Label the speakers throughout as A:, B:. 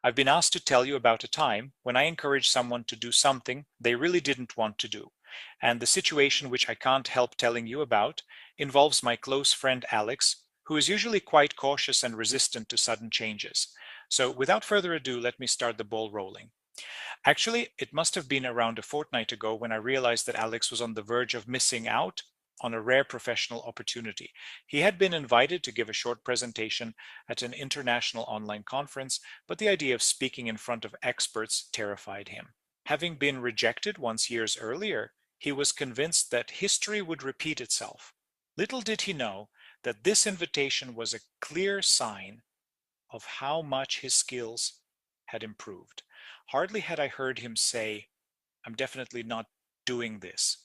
A: I've been asked to tell you about a time when I encouraged someone to do something they really didn't want to do. And the situation which I can't help telling you about involves my close friend Alex, who is usually quite cautious and resistant to sudden changes. So without further ado, let me start the ball rolling. Actually, it must have been around a fortnight ago when I realized that Alex was on the verge of missing out on a rare professional opportunity. He had been invited to give a short presentation at an international online conference, but the idea of speaking in front of experts terrified him. Having been rejected once years earlier, he was convinced that history would repeat itself. Little did he know that this invitation was a clear sign of how much his skills had improved. Hardly had I heard him say, "I'm definitely not doing this,"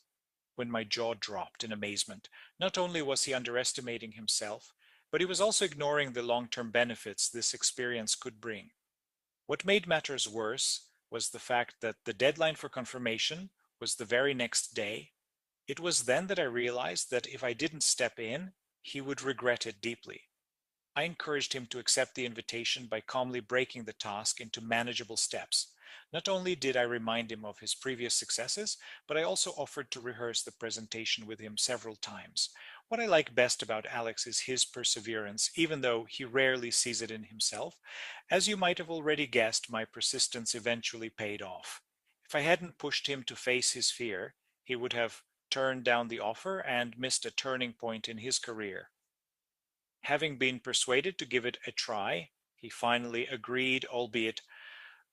A: when my jaw dropped in amazement. Not only was he underestimating himself, but he was also ignoring the long-term benefits this experience could bring. What made matters worse was the fact that the deadline for confirmation was the very next day. It was then that I realized that if I didn't step in, he would regret it deeply. I encouraged him to accept the invitation by calmly breaking the task into manageable steps. Not only did I remind him of his previous successes, but I also offered to rehearse the presentation with him several times. What I like best about Alex is his perseverance, even though he rarely sees it in himself. As you might have already guessed, my persistence eventually paid off. If I hadn't pushed him to face his fear, he would have turned down the offer and missed a turning point in his career. Having been persuaded to give it a try, he finally agreed, albeit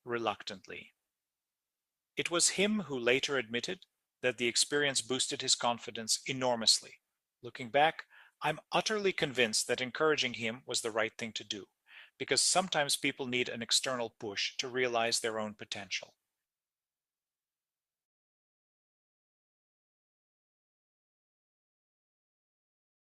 A: reluctantly. It was him who later admitted that the experience boosted his confidence enormously. Looking back, I'm utterly convinced that encouraging him was the right thing to do, because sometimes people need an external push to realize their own potential.